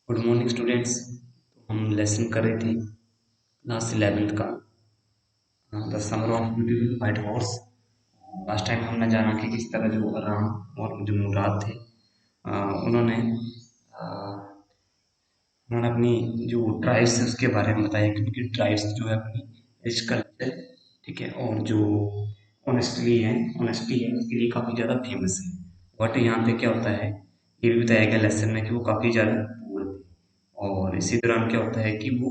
Good morning students. हम lesson कर रहे थे क्लास 11th का the summer of beautiful white horse. Last time हमने जाना कि किस तरह जो राम और जो मुराद थे उन्होंने उन्होंने अपनी जो ट्राइब्स है उसके बारे में बताया कि उनकी ट्राइब्स जो है अपनी रिच कल्चर, ठीक है, और जो ऑनेस्टी है उसके लिए काफ़ी ज़्यादा फेमस है। बट यहाँ पे क्या होता है, ये भी बताया गया लेसन में कि वो काफ़ी ज़्यादा पुअर थे। और इसी दौरान क्या होता है कि वो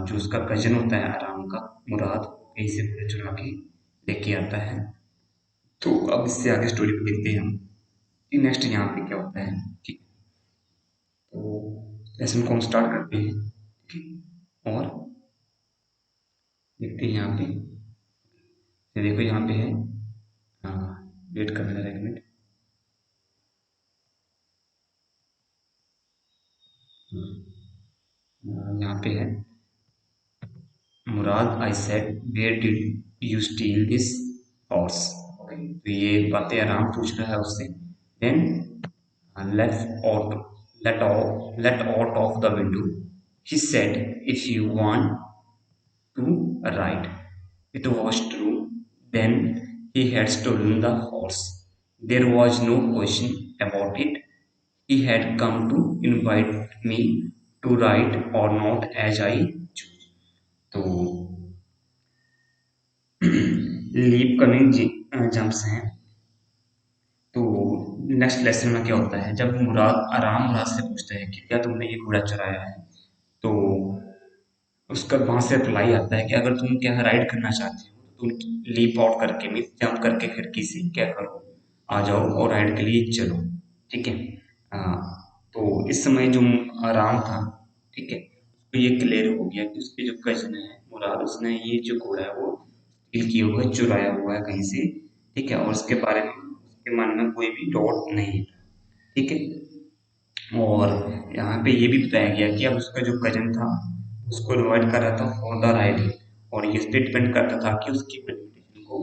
जो उसका कजन होता है आराम का, मुराद, कहीं से घोड़े चुरा के लेके आता है। तो अब इससे आगे स्टोरी को देखते हैं हम कि नेक्स्ट यहाँ पे क्या होता है। ठीक, तो लेसन को हम स्टार्ट करते हैं। ठीक, और देखते हैं यहाँ पे। ये देखो यहाँ पे है, वेट करना जरा एक मिनट। यहाँ पे है Mourad, I said where did you steal this horse. तो ये बातें आराम पूछ रहा है उससे। Then let out let out of the window, he said, if you want to ride. It was true, then he had stolen the horse. There was no question about it. He had come to invite me to ride or not as I choose. तो leap coming jumps हैं। तो next lesson में क्या होता है, जब मुराद से पूछता है कि क्या तुमने ये घोड़ा चुराया है, तो उसका वहां से रिप्लाई आता है कि अगर तुम क्या राइड करना चाहते हो तो तुम लीप आउट करके मीन जंप करके खिड़की से क्या करो, आ जाओ और राइड के लिए चलो। ठीक है। आ, तो इस समय जो आराम था, ठीक है, उसको ये क्लियर हो गया कि उसके जो कजन है मुराद, उसने ये जो घोड़ा है वो स्टील किया हुआ है, चुराया हुआ है कहीं से। ठीक है, और उसके बारे में उसके मन में कोई भी डाउट नहीं है। ठीक है। और यहाँ पे ये भी बताया गया कि अब उसका जो कजन था उसको इनवाइट कर रहा था फॉर द राइडिंग, और ये इस पे डिपेंड करता था कि उसकी इनविटेशन को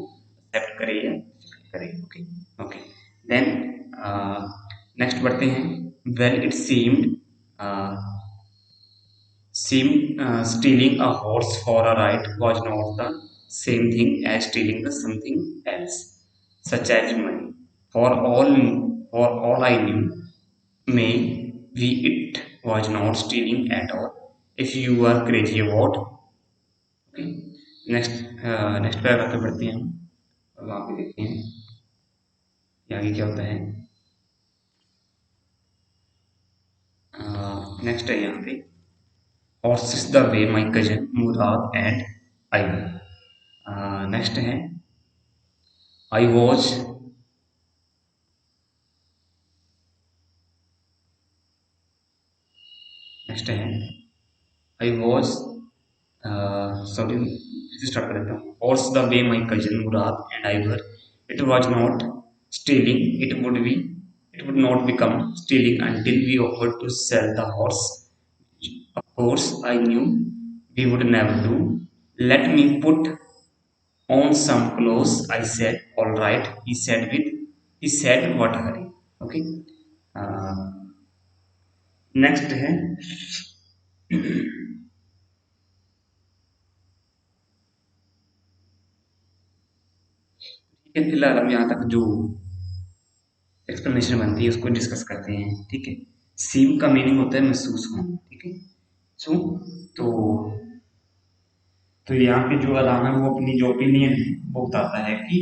एक्सेप्ट करे या रिजेक्ट करे। ओके। ओके, देन नेक्स्ट बढ़ते हैं। Well it stealing a horse for a ride was not the same thing as stealing the something else, such as money. For all for all I knew, may we it was not stealing at all. If you are crazy about, okay, next paragraph पे पढ़ते हैं हम और वहाँ पे देखते हैं कि आगे क्या होता है। नेक्स्ट है यहाँ पे, horses the way my cousin Murad and I were. Next है, I was नेक्स्ट है I was sorry, start कर देता हूँ। Horse the way my cousin Murad and I were, it was not stealing. It would not become stealing until we offered to sell the horse. Of course, I knew we would never do. Let me put on some clothes. I said, all right. He said, what hurry? Okay. Next है, ठीक है, फिलहाल हम यहाँ तक जो explanation बनती है उसको डिस्कस करते हैं। ठीक है। सीम का मीनिंग होता है महसूस होना। ठीक है। सो तो तो यहाँ पे जो अलामा है वो अपनी जो ओपिनियन है वो बताता है कि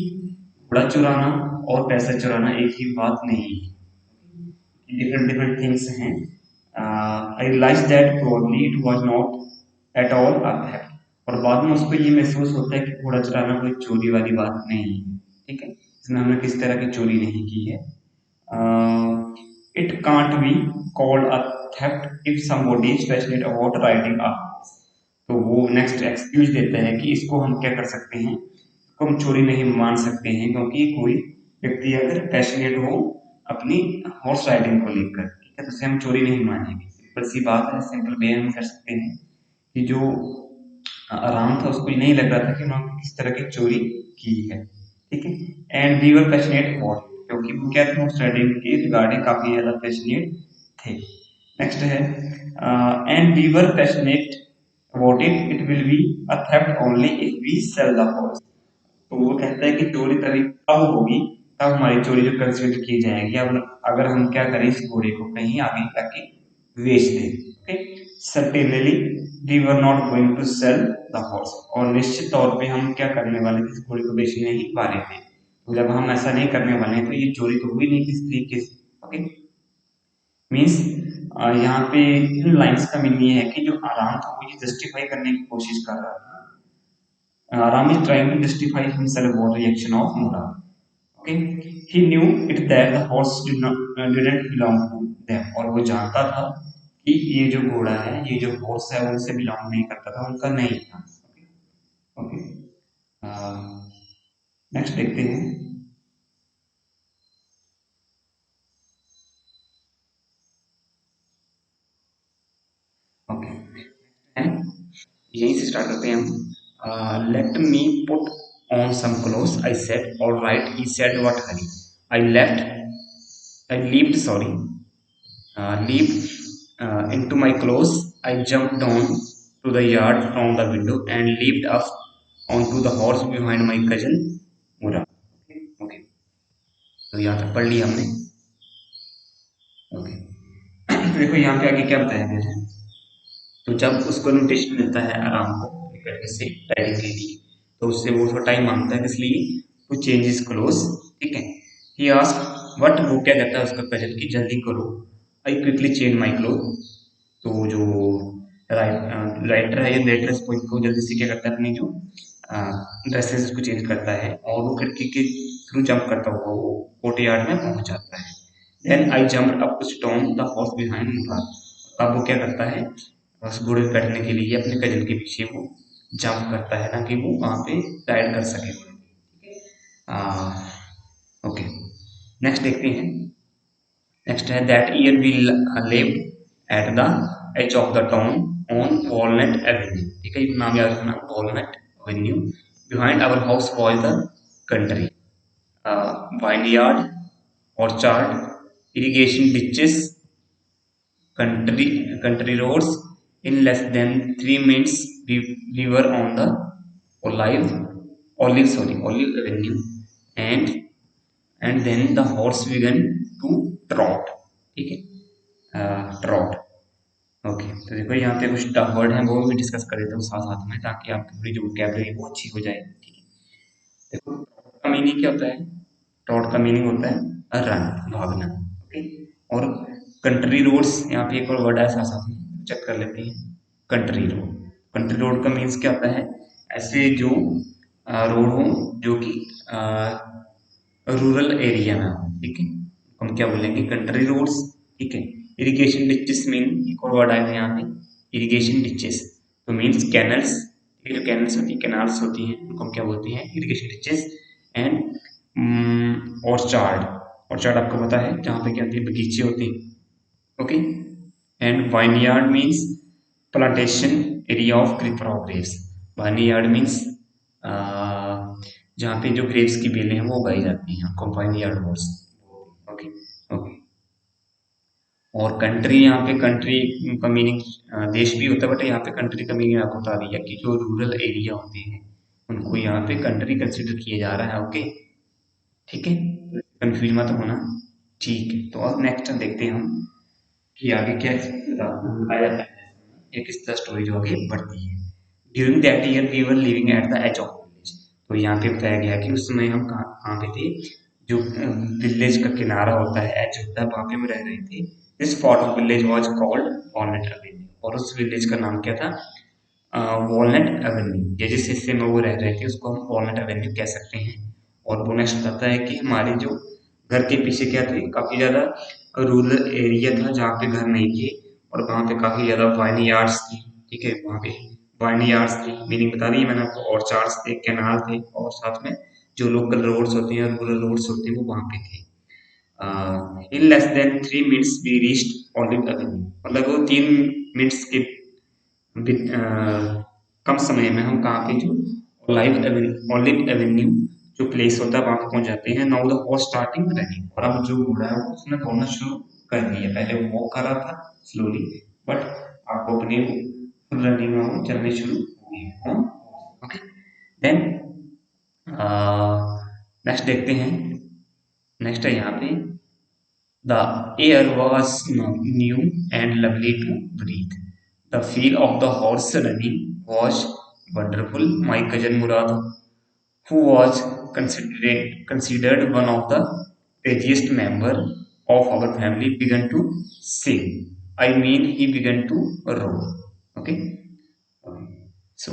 घोड़ा चुराना और पैसा चुराना एक ही बात नहीं है, डिफरेंट डिफरेंट थिंग्स हैं। I realise that probably it was not at all a theft, और बाद में उसको ये महसूस होता है कि घोड़ा चुराना कोई चोरी वाली बात नहीं है। ठीक है, इसमें हमने किस तरह की चोरी नहीं की है। It can't be called a theft if somebody is passionate about riding a horse. तो वो नेक्स्ट एक्सक्यूज देता है कि इसको हम क्या कर सकते हैं, इसको हम चोरी नहीं मान सकते हैं, क्योंकि कोई व्यक्ति अगर पैशनेट हो अपनी हॉर्स राइडिंग को लेकर, ठीक है, तो उसे हम चोरी नहीं मानेंगे। सिंपल सी बात है, सिंपल वे हम कर सकते हैं कि जो आराम था उसको नहीं लग रहा था कि उन्होंने किस तरह की चोरी की है। ठीक है। And we were passionate about, क्योंकि वो क्या थे, हॉर्स राइडिंग के रिगार्डिंग काफी ज्यादा पैशनेट थे। नेक्स्ट है and we were passionate about it, it will be a theft only if we sell the horse. तो वो कहता है कि चोरी तभी तब होगी, तब हमारी चोरी जो कंसिडर की जाएगी, अब अगर हम क्या करें, इस घोड़े को कहीं आगे जाके बेच दें। Okay, certainly we were not going to sell the horse, और निश्चित तौर पे हम क्या करने वाले थे, इस घोड़े को बेचने नहीं वाले थे। तो जब हम ऐसा नहीं करने वाले हैं तो ये चोरी तो हुई नहीं किस तरीके से। ओके, मीन्स यहाँ पे इन लाइंस का मीनिंग ये है कि जो आराम था वो ये जस्टिफाई करने की कोशिश कर रहा था। Ram is trying to justify himself about the action of Murad. Okay, he knew it that the horse didn't belong to them, और वो जानता था कि ये जो घोड़ा है, ये जो हॉर्स है, उनसे बिलोंग नहीं करता था, उनका नहीं था। ओके, नेक्स्ट देखते हैं। ओके, यहीं से स्टार्ट करते हैं हम। Let me put on some clothes, I said all right, he said what hurry, I left I leaved sorry leaped into my clothes. I jumped down to the yard from the window and leaped up onto the horse behind my cousin Mura. Okay, तो यहाँ तक पढ़ लिया हमने। Okay, तो देखो यहाँ पे आगे क्या बताया गया है। तो जब उसको इन्विटेशन मिलता है आराम को क्रिकेट से राइडिंग के लिए, तो उससे वो थोड़ा टाइम मांगता है, इसलिए टू चेंज हिज क्लोज। ठीक है, ही आस्क व्हाट, वो क्या कहता है उसका कजन की जल्दी करो, I quickly change my cloth. तो जो राइटर है या लेटर इस पॉइंट को जल्दी से क्या करता है, अपनी जो ड्रेसेस को चेंज करता है और वो खिड़की के थ्रू जंप करता हुआ वो कोर्टयार्ड में पहुंच जाता है। Then I jump up to storm the horse behind Mourad. अब वो क्या करता है, बस घोड़े पे बैठने के लिए अपने कजन के पीछे वो जंप करता है, ना कि वो वहां पे राइड कर सके। ओके, नेक्स्ट देखते हैं। नेक्स्ट है that year we lived at the edge of the town on Walnut Avenue. ठीक है, नाम याद रखना, Walnut Avenue. Behind our house was the country, vineyard, orchard, irrigation ditches, country country roads. In less than 3 minutes, we were on the olive olive avenue, and then the horse began to trot. ठीक है, trout. Okay, तो देखो यहाँ पे कुछ tough word हैं, वो भी डिस्कस कर देता हूँ साथ साथ में, ताकि आपकी पूरी जो वोकैबुलरी है वो अच्छी हो जाए। ठीक है, देखो ट्रॉट का मीनिंग क्या होता है, ट्रॉट का मीनिंग होता है रन, भागना। ओके, और कंट्री रोड्स, यहाँ पे एक और वर्ड है साथ साथ में, चेक कर लेते हैं। कंट्री रोड, कंट्री रोड का मीन्स क्या होता है, ऐसे जो रोड हो जो कि रूरल एरिया में हो। ठीक है, हम क्या बोलेंगे, कंट्री रोड्स। ठीक है, इरिगेशन डिचेस मीन, एक और वर्ड आया है यहाँ पे, इरिगेशन डिचेस, तो मीन्स कैनल्स। ये जो कैनल्स होती है, कैनाल्स होती हैं, उनको हम क्या बोलते हैं, irrigation ditches. And orchard, orchard आपको पता है जहाँ पे क्या होती है, बगीचे होते हैं। Okay, and vineyard means plantation area of creeper of grapes. Vineyard means जहाँ पे जो ग्रेप्स की बेलें हैं वो उगाई जाती हैं, combine yard horse. Okay, okay, और कंट्री, यहाँ पे कंट्री का मीनिंग देश भी होता है, बट यहाँ पे कंट्री का मीनिंग आपको बता दिया कि जो रूरल एरिया होते हैं उनको यहाँ पे कंट्री कंसिडर किया जा रहा है। ओके, ठीक है, कंफ्यूज मत होना। ठीक है, तो अब नेक्स्ट देखते हैं हम कि आगे क्या आया है, एक किस तरह स्टोरी जो आगे बढ़ती है। During that year we were living at the edge of village. तो यहाँ पे बताया गया कि उस समय हम कहाँ कहाँ पे थे, जो विलेज का किनारा होता है, एज होता है, वहाँ पे हम रह रहे थे। This part of village was called walnut Avenue, और उस विलेज का नाम क्या था, वॉलनट एवेन्यू। या जिस हिस्से में वो रह रहे थे उसको हम वॉलनट एवेन्यू कह सकते हैं। और वो नेक्स्ट बताता है कि हमारे जो घर के पीछे क्या थे, काफी ज्यादा रूरल एरिया था जहाँ पे घर नहीं थे, और वहाँ पे काफी ज्यादा वाइन यार्ड्स थी। ठीक है, वहाँ पे वाइन यार्ड्स थी, मीनिंग बता दी है मैंने आपको, ऑर्चार्ड्स थे, कैनाल थे, और साथ में जो लोकल रोड्स होते हैं, रूरल रोड्स होते हैं, वो वहाँ पे थे। In less than 3 minutes we reached Olive Avenue, मतलब वो 3 मिनट्स के कम समय में हम कहाँ पे, जो ऑलिव एवेन्यू जो प्लेस होता है वहां पे पहुंच जाते हैं। Now the horse starting running, और अब जो घोड़ा है वो उसने दौड़ना शुरू कर दिया, पहले वो वॉक कर रहा था, स्लोली, बट आपको अपनी फुल रनिंग में वो चलने शुरू हो गए। ओके, देन नेक्स्ट देखते हैं। नेक्स्ट है यहाँ पे, the air was new and lovely to breathe. The feel of the horse running was wonderful. My cousin Murad, who was considered one of the craziest member of our family, began to sing. I mean, he began to roar. Okay. Okay. So,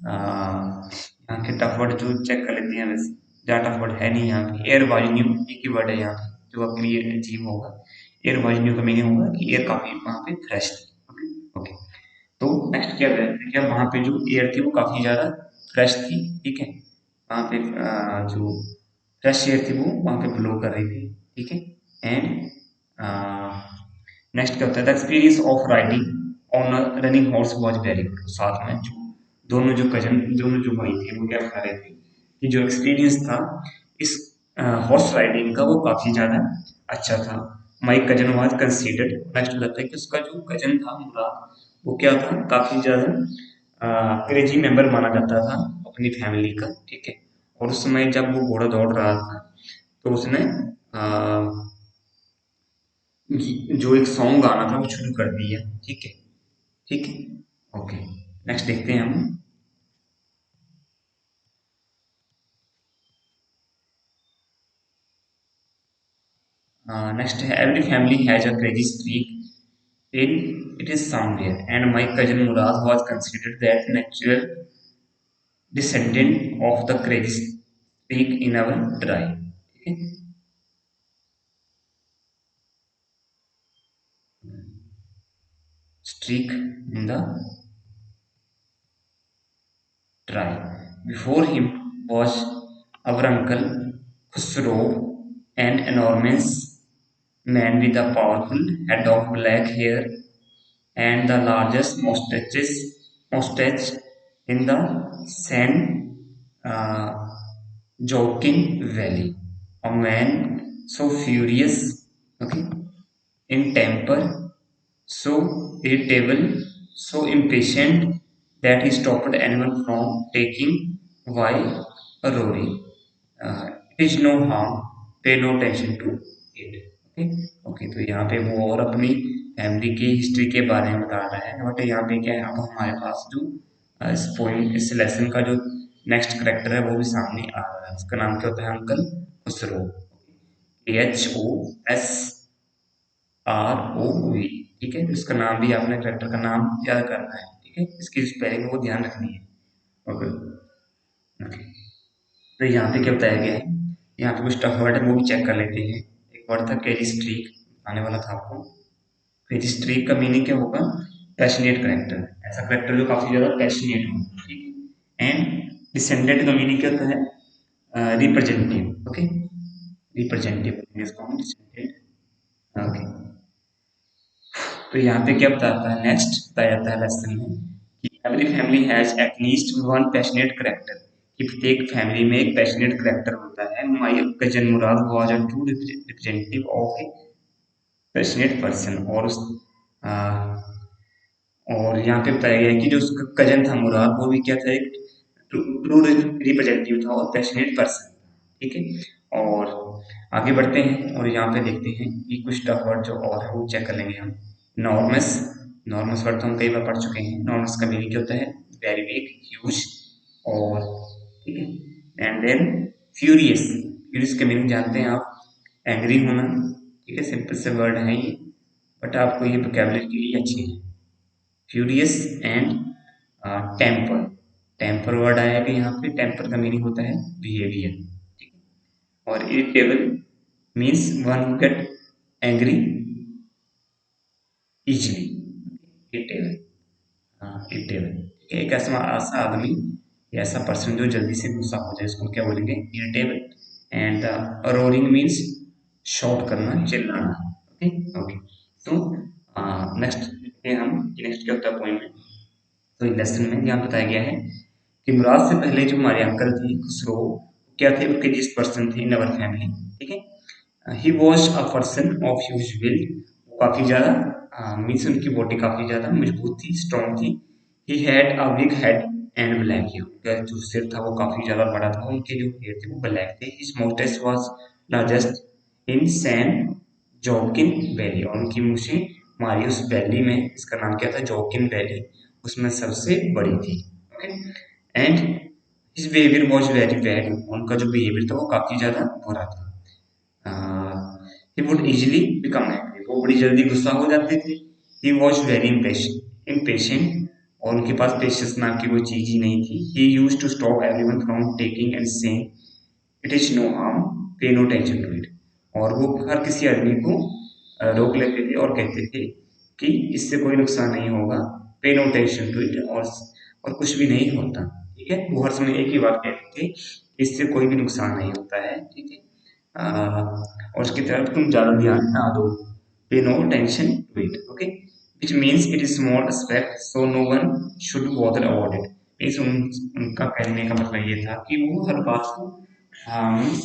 यहाँ के tough word जो check कर लेते हैं वैसे, ज़्यादा tough word है नहीं यहाँ पे। एयर वाजन्यू एक ही वर्ड है यहाँ पे जो आपके लिए अजीब होगा। एयर वाजन्यू का मीनिंग होगा कि एयर काफ़ी वहाँ पे फ्रेश थी। ओके ओके, तो नेक्स्ट क्या है, क्या वहाँ पे जो एयर थी वो काफ़ी ज़्यादा फ्रेश थी। ठीक है, वहाँ पे जो फ्रेश एयर थी वो वहाँ पे ब्लो कर रही थी। ठीक है, एंड नेक्स्ट क्या होता है, the experience of riding on a running horse was very good. साथ में जो दोनों जो भाई थे वो क्या बता रहे थे कि जो एक्सपीरियंस था इस हॉर्स राइडिंग का वो काफी ज्यादा अच्छा था। My cousin was considered, next बताता है कि उसका जो कजन था मुराद, वो क्या था, काफी ज्यादा क्रेजी मेंबर माना जाता था अपनी फैमिली का। ठीक है, और उस समय जब वो घोड़ा दौड़ रहा था तो उसने जो एक सॉन्ग गाना था वो शुरू कर दिया। ठीक है, ठीक है, ओके, नेक्स्ट देखते हैं हम। नेक्स्ट है, every family has a crazy streak in it is somewhere and my cousin Murad was considered that natural descendant of the crazy streak in our tribe. ठीक है, streak in the tribe. Before him was our uncle Khusro, an enormous man with a powerful head of black hair and the largest mustache in the San uh, Joaquin Valley. A man so furious, okay, in temper, so irritable, so impatient that he stopped anyone from taking while roaring. It is no harm, pay no attention to it. Okay okay, तो यहाँ पे वो और अपनी family की history के बारे में बता रहा है। बट यहाँ पे क्या है, अब हमारे पास जो इस पोइम इस लेसन का जो नेक्स्ट करेक्टर है वो भी सामने आ रहा है। उसका नाम क्या होता है, अंकल खुसरो, HOS ROV। ठीक है, इसका नाम भी आपने करेक्टर का नाम याद करना है। ठीक है, इसकी स्पेलिंग को ध्यान रखनी है। ओके ओके, तो यहाँ पे क्या बताया गया है, यहाँ पे कुछ टफ वर्ड है वो भी चेक कर लेते हैं। एक वर्ड था क्रेजी स्ट्रीक, आने वाला था आपको। क्रेजी स्ट्रीक का मीनिंग क्या होगा, पैशनेट करेक्टर, ऐसा करेक्टर जो काफी ज्यादा पैशनेट हो। ठीक है, एंड डिसेंडेंट का मीनिंग क्या होता है, रिप्रेजेंटेटिव। ओके, रिप्रेजेंटेटिव इसको हम डिसेंडेंट। ओके, तो यहाँ पे क्या बताता है, नेक्स्ट बताया जाता है लेसन में कि every family has at least one passionate character, कि प्रत्येक फैमिली में एक पैशनेट करेक्टर होता है। My cousin Murad was a true representative of A passionate person, और उस आ, और यहाँ पे बताया गया है कि जो उसका कजन था मुराद वो भी क्या था, एक ट्रू रिप्रेजेंटेटिव था और पैशनेट पर्सन। ठीक है, और आगे बढ़ते हैं और यहाँ पे देखते हैं कि कुछ टफ वर्ड जो और है वो चेक कर लेंगे हम। नॉर्मस, नॉर्मस वर्ड तो हम कई बार पढ़ चुके हैं। नॉर्मस का मीनिंग क्या होता है, वेरी बिग, ह्यूज, और ठीक है, एंड देन फ्यूरियस, फ्यूरियस का मीनिंग जानते हैं आप, एंग्री होना। ठीक है, सिंपल से वर्ड है ये, बट आपको ये वोकैबुलरी के लिए अच्छी है। Furious and temper, temper word आया कि यहाँ पे टेम्पर का मीनिंग होता है बिहेवियर। ठीक है, और irritable means one who get angry easily. Irritable, हाँ इरिटेबल, एक ऐसा ऐसा आदमी या ऐसा पर्सन जो जल्दी से गुस्सा हो जाए, इसको क्या बोलेंगे, irritable. And roaring means shot करना, चिल्लाना। ओके ओके, तो नेक्स्ट देखते हैं हम कि नेक्स्ट क्या होता है पोइम में। तो लेसन में यहाँ बताया गया है कि मुराद से पहले जो हमारे अंकल थे खुसरो, क्या थे, उनके जिस पर्सन थे इन अवर फैमिली। ठीक है, he was a person of huge will, काफी ज्यादा मीन्स उनकी बॉडी काफी ज्यादा मजबूत थी, स्ट्रॉन्ग थी। He had a big head and black hair, उनका जो सिर था वो काफी ज्यादा बड़ा था, उनके जो हेयर थे वो ब्लैक थे। His moustache was largest in San Joaquin Valley, और उनकी मूछें मारियस वैली में, इसका नाम क्या था, जोकिन वैली, उसमें सबसे बड़ी थी। Okay, and his behaviour was very bad, उनका जो बिहेवियर था वो काफी ज्यादा बुरा था। He would easily become angry, वो बड़ी जल्दी गुस्सा हो जाते थे। ही वॉज वेरी इम्पेशेंट, और उनके पास पेशेंस नाम की कोई चीज ही नहीं थी। He use to stop everyone from taking and saying it is no harm, pay no tension to it, और वो हर किसी आदमी को रोक लेते थे और कहते थे कि इससे कोई नुकसान नहीं होगा, पे नो टेंशन टू इट, और कुछ भी नहीं होता। ठीक है, वो हर समय एक ही बात कहते थे, इससे कोई भी नुकसान नहीं होता है। ठीक है, और उसकी तरफ तुम ज़्यादा ध्यान ना दो, pay no tension to it. Okay, which means it is small aspect so no one should bother about it. Means उनका कहने का मतलब ये था कि वो हर बात को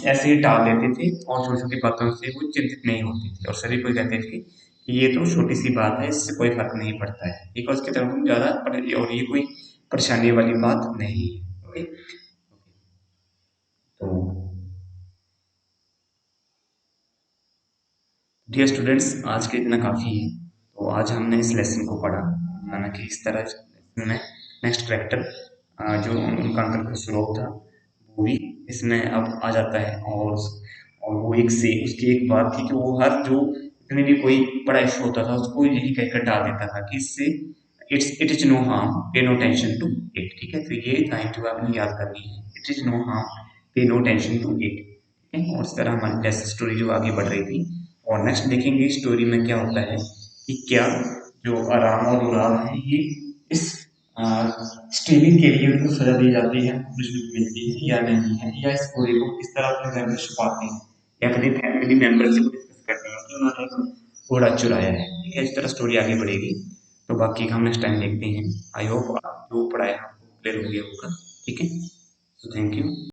ऐसे ही टाल देते थे, और छोटी छोटी बातों से वो चिंतित नहीं होते थे, और सभी को कहते थे कि ये तो छोटी सी बात है, इससे कोई फर्क नहीं पड़ता है। ठीक है, उसकी तरफ हम ज़्यादा और ये कोई परेशानी वाली बात नहीं है। ओके, तो डियर स्टूडेंट्स, आज के इतना काफ़ी है। तो आज हमने इस लेसन को पढ़ा, माना कि इस तरह इस lesson में नेक्स्ट करेक्टर जो उनका अंकल खसरोव था, वो भी इसमें अब आ जाता है। और वो एक से उसकी एक बात थी कि वो हर जो जितने भी कोई बड़ा इशू होता था उसको यही कहकर डाल देता था कि इससे it is no harm, pay no tension to it. ठीक है, तो ये लाइन जो आपने याद करनी है, it is no harm, pay no tension to it. ठीक है, और इस तरह हमारी टेस्ट स्टोरी जो आगे बढ़ रही थी। और नेक्स्ट देखेंगे स्टोरी में क्या होता है कि क्या जो आराम और उराम है ये इस स्टीलिंग के लिए उनको सजा दी जाती है, पुलिस मिलती है या नहीं है, या इस पूरे को किस तरह अपने घर में छुपाते हैं, या कभी फैमिली मेंबर से डिस्कस करते हैं कि उन्होंने एक घोड़ा चुराया है। ठीक है, इस तरह स्टोरी आगे बढ़ेगी। तो बाकी हम नेक्स्ट टाइम देखते हैं। आई होप जो पढ़ाया आपको क्लियर हो गया होगा। ठीक है, तो थैंक यू।